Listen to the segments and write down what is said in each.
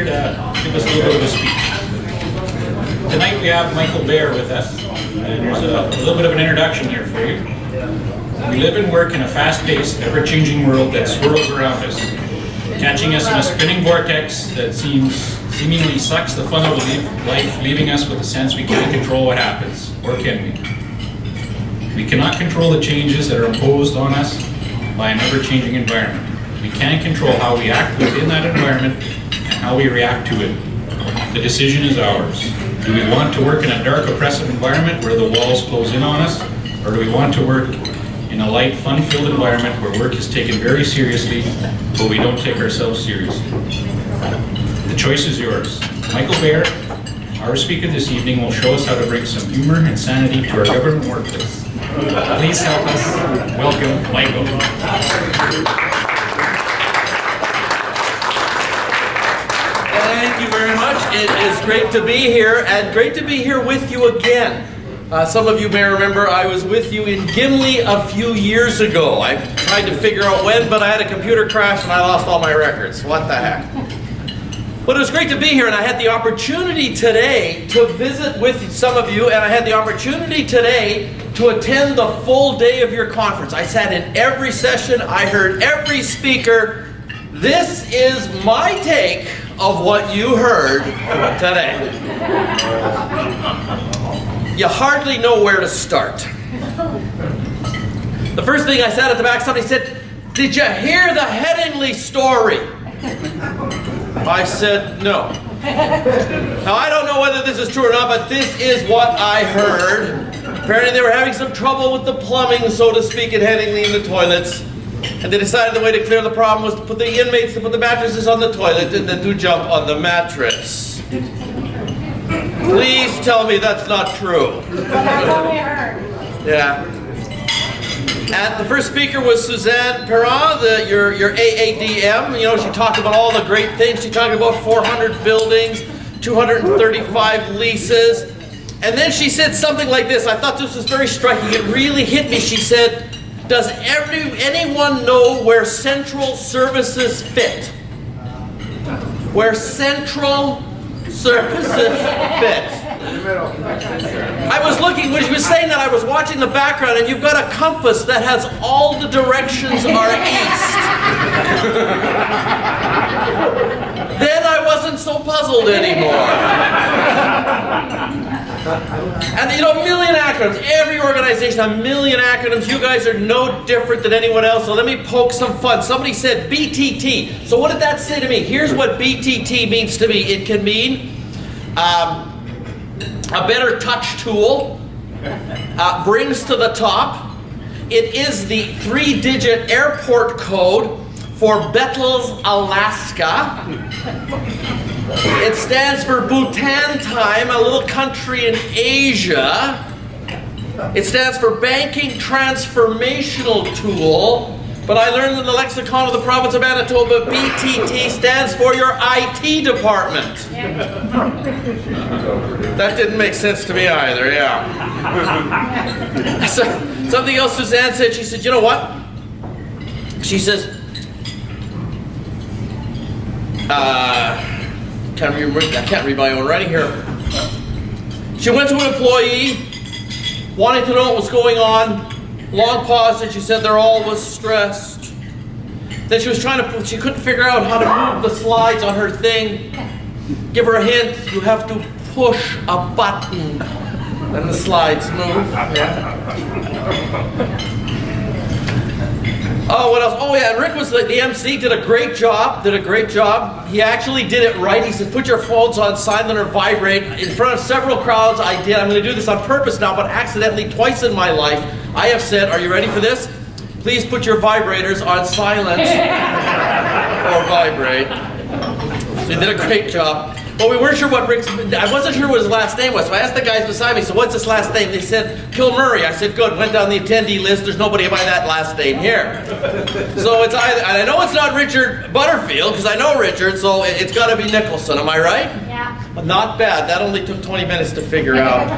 Here to give us a little bit of a speech. Tonight we have Michael Baer with us, and there's a little bit of an introduction here for you. We live and work in a fast-paced, ever-changing world that swirls around us, catching us in a spinning vortex that seemingly sucks the fun out of life, leaving us with a sense we can't control what happens, or can we? We cannot control the changes that are imposed on us by an ever-changing environment. We can't control how we act within that environment and how we react to it. The decision is ours. Do we want to work in a dark, oppressive environment where the walls close in on us, or do we want to work in a light, fun-filled environment where work is taken very seriously, but we don't take ourselves seriously? The choice is yours. Michael Baer, our speaker this evening, will show us how to bring some humor and sanity to our government workplace. Please help us welcome Michael. Thank you very much. It is great to be here, and great to be here with you again. Some of you may remember I was with you in Gimli a few years ago. I tried to figure out when, but I had a computer crash and I lost all my records. What the heck? But it was great to be here, and I had the opportunity today to visit with some of you, and I had the opportunity today to attend the full day of your conference. I sat in every session, I heard every speaker. This is my take of what you heard today. You hardly know where to start. The first thing I said at the back, somebody said, "Did you hear the Headingley story?" I said, "No." Now, I don't know whether this is true or not, but this is what I heard. Apparently they were having some trouble with the plumbing, so to speak, at Headingley in the toilets. And they decided the way to clear the problem was to put the inmates to put the mattresses on the toilet and then to jump on the mattress. Please tell me that's not true. That's what we heard. Yeah. And the first speaker was Suzanne Perrin, your AADM. You know, she talked about all the great things. She talked about 400 buildings, 235 leases. And then she said something like this. I thought this was very striking. It really hit me. She said, "Does anyone know where central services fit?" Where central services fit. I was looking, when she was saying that, I was watching the background, and you've got a compass that has all the directions are east. Then I wasn't so puzzled anymore. And you know, a million acronyms, every organization, a million acronyms. You guys are no different than anyone else, so let me poke some fun. Somebody said BTT. So what did that say to me? Here's what BTT means to me. It can mean a better touch tool, brings to the top. It is the 3-digit airport code for Bettles, Alaska. It stands for Bhutan Time, a little country in Asia. It stands for Banking Transformational Tool. But I learned in the lexicon of the province of Manitoba, BTT stands for your IT department. That didn't make sense to me either, yeah. So, something else Suzanne said, she said, "You know what?" She says, I can't read my own writing here. She went to an employee, wanting to know what was going on. Long pause, and she said they're always stressed. Then she couldn't figure out how to move the slides on her thing. Give her a hint, you have to push a button, and the slides move. Yeah. Oh, what else? Oh yeah, and Rick was the MC, did a great job. He actually did it right. He said, "Put your phones on silent or vibrate." In front of several crowds, I did. I'm going to do this on purpose now, but accidentally twice in my life, I have said, are you ready for this? Please put your vibrators on silent or vibrate. So he did a great job. But we weren't sure what I wasn't sure what his last name was, so I asked the guys beside me, so what's his last name? They said, Kilmurray. I said, good, went down the attendee list, there's nobody by that last name here. So it's either, and I know it's not Richard Butterfield, because I know Richard, so it's got to be Nicholson, am I right? Yeah. But not bad, that only took 20 minutes to figure out.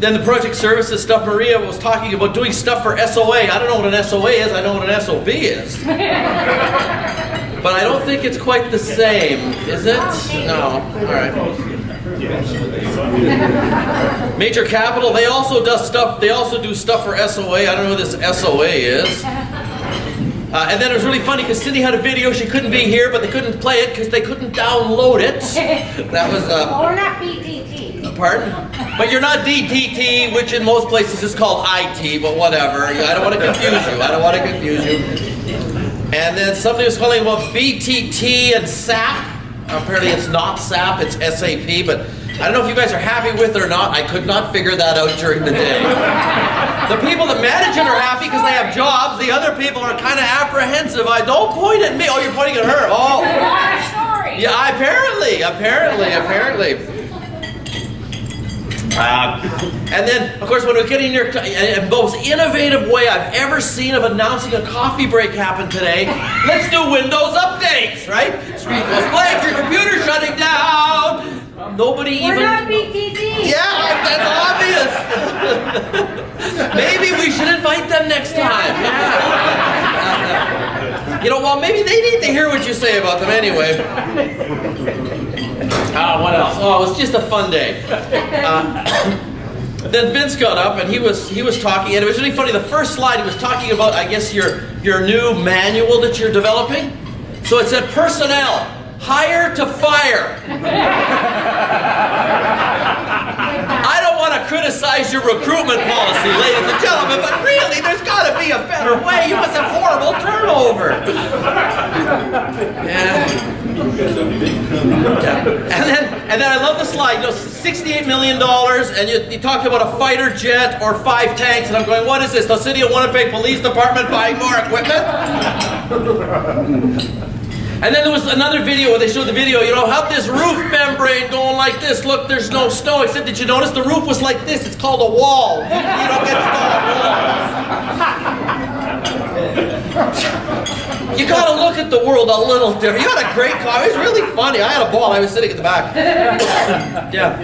Then the project services stuff, Maria was talking about doing stuff for SOA. I don't know what an SOA is, I know what an SOB is. But I don't think it's quite the same, is it? No. All right. Major Capital, they also do stuff. They also do stuff for SOA. I don't know who this SOA is. And then it was really funny because Cindy had a video. She couldn't be here, but they couldn't play it because they couldn't download it. That was. Well, we're not BTT. Pardon? But you're not DTT, which in most places is called IT. But whatever. I don't want to confuse you. I don't want to confuse you. And then somebody was calling about BTT and SAP. Apparently it's not SAP, it's SAP, but I don't know if you guys are happy with it or not. I could not figure that out during the day. The people that manage it are happy because they have jobs. The other people are kind of apprehensive. Don't point at me. Oh, you're pointing at her. Oh. Sorry. Yeah, apparently. And then, of course, when we get in your the most innovative way I've ever seen of announcing a coffee break happen today, let's do Windows updates, right? Screen goes blank, your computer's shutting down. Nobody We're even. not BTT. Yeah, that's obvious. Maybe we should invite them next time. Yeah. Well, maybe they need to hear what you say about them anyway. What else? Oh, it was just a fun day. Then Vince got up and he was talking, and it was really funny. The first slide he was talking about, I guess, your new manual that you're developing. So it said personnel, hire to fire. I don't want to criticize your recruitment policy, ladies and gentlemen, but really, there's got to be a better way. You must have horrible turnover. Yeah. And then I love the slide. $68 million, and you talked about a fighter jet or 5 tanks, and I'm going, what is this? The City of Winnipeg Police Department buying more equipment? And then there was another video where they showed the video, have this roof membrane going like this. Look, there's no snow, except did you notice the roof was like this? It's called a wall. You don't get snow on walls. You gotta look at the world a little different. You had a great car. It was really funny. I had a ball. I was sitting at the back. Yeah.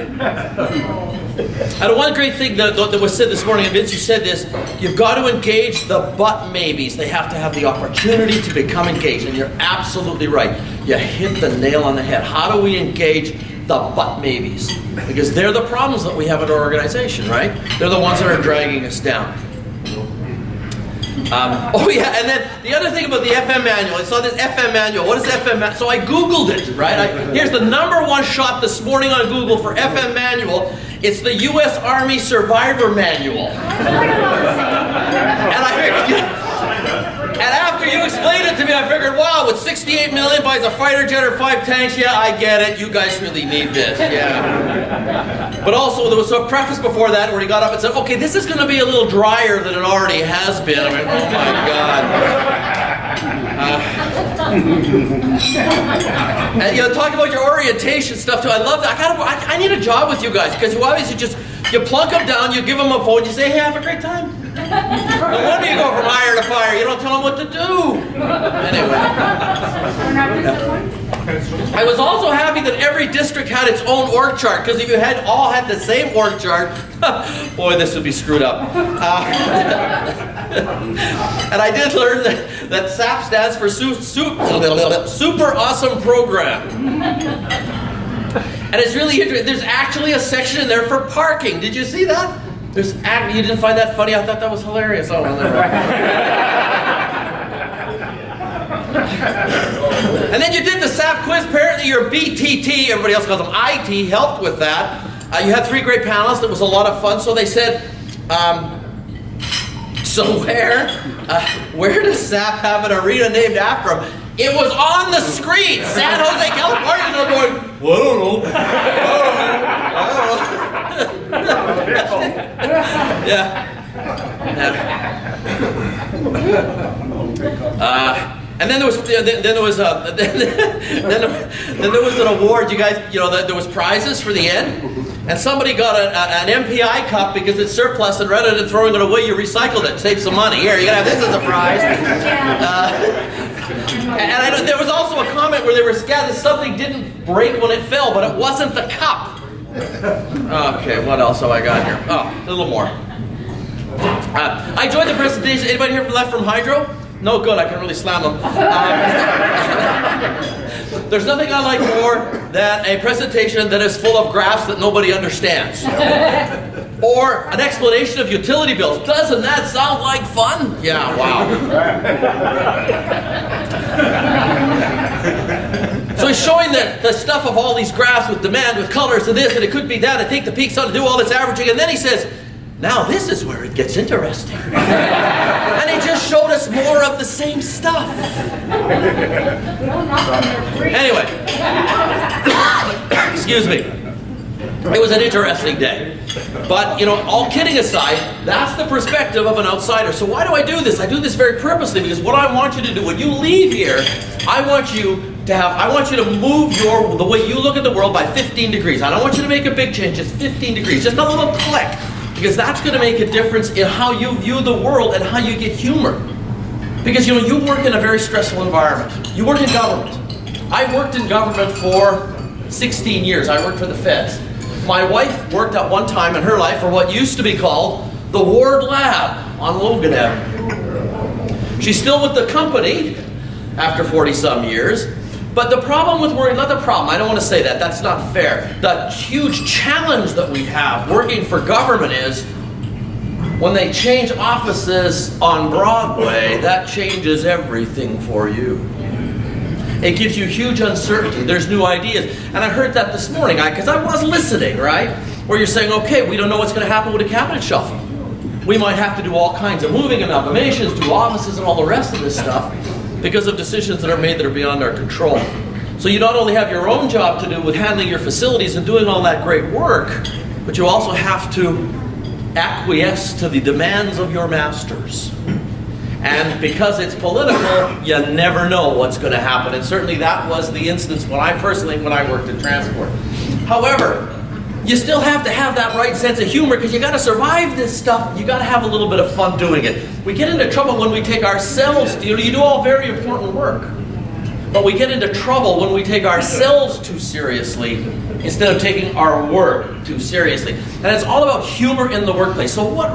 And one great thing that was said this morning, and Vince, you said this, you've got to engage the but maybes. They have to have the opportunity to become engaged. And you're absolutely right. You hit the nail on the head. How do we engage the but maybes? Because they're the problems that we have in our organization, right? They're the ones that are dragging us down. And then the other thing about the FM manual, I saw this FM manual. What is FM manual? So I Googled it, right? Here's the -- shot this morning on Google for FM manual. It's the U.S. Army Survivor Manual. And after you explained it to me, I figured, wow, with $68 million buys a fighter jet or 5 tanks, yeah, I get it. You guys really need this, yeah. But also, there was a preface before that where he got up and said, okay, this is going to be a little drier than it already has been. I mean, oh my God. And talk about your orientation stuff too. I love that. I need a job with you guys because you obviously you plunk them down, you give them a phone, you say, hey, have a great time. No wonder you go from hire to fire. You don't tell them what to do. Anyway. I was also happy that every district had its own org chart, because if you all had the same org chart, boy, this would be screwed up. And I did learn that SAP stands for Super Awesome Program. And it's really interesting. There's actually a section in there for parking. Did you see that? You didn't find that funny? I thought that was hilarious. Oh, well, never mind. And then you did the SAP quiz. Apparently your BTT, everybody else calls them IT, helped with that. You had 3 great panelists. It was a lot of fun. So they said, so where does SAP have an arena named after him? It was on the screen, San Jose, California. And I'm going, well, I don't know. Yeah. And then there was an award. You guys, there was prizes for the end, and somebody got an MPI cup because it's surplus, and rather than throwing it away, you recycled it, save some money. Here, you can have this as a prize. And there was also a comment where they were scattered. Something didn't break when it fell, but it wasn't the cup. Okay, what else have I got here? Oh, a little more. I enjoyed the presentation. Anybody here left from Hydro? No good, I can really slam them. There's nothing I like more than a presentation that is full of graphs that nobody understands. Or an explanation of utility bills. Doesn't that sound like fun? Yeah, wow. So he's showing the stuff of all these graphs with demand, with colors, and this, and it could be that, and take the peaks on to do all this averaging, and then he says, now this is where it gets interesting. And he just showed us more of the same stuff. Anyway, excuse me. It was an interesting day. But, all kidding aside, that's the perspective of an outsider. So why do I do this? I do this very purposely because what I want you to do, when you leave here, I want you to move the way you look at the world by 15 degrees. I don't want you to make a big change, just 15 degrees, just a little click. Because that's going to make a difference in how you view the world and how you get humor. Because, you work in a very stressful environment. You work in government. I worked in government for 16 years. I worked for the feds. My wife worked at one time in her life for what used to be called the Ward Lab on Logan Avenue. She's still with the company after 40-some years. But the problem with working, not the problem, I don't want to say that, that's not fair. The huge challenge that we have working for government is when they change offices on Broadway, that changes everything for you. It gives you huge uncertainty. There's new ideas. And I heard that this morning, because I was listening, right? Where you're saying, okay, we don't know what's going to happen with a cabinet shuffle. We might have to do all kinds of moving, amalgamations, do offices and all the rest of this stuff because of decisions that are made that are beyond our control. So you not only have your own job to do with handling your facilities and doing all that great work, but you also have to acquiesce to the demands of your masters. And because it's political, you never know what's going to happen. And certainly that was the instance when I worked in transport. However, you still have to have that right sense of humor because you got to survive this stuff. You got to have a little bit of fun doing it. We get into trouble when we take ourselves, you do all very important work. But we get into trouble when we take ourselves too seriously instead of taking our work too seriously. And it's all about humor in the workplace. So what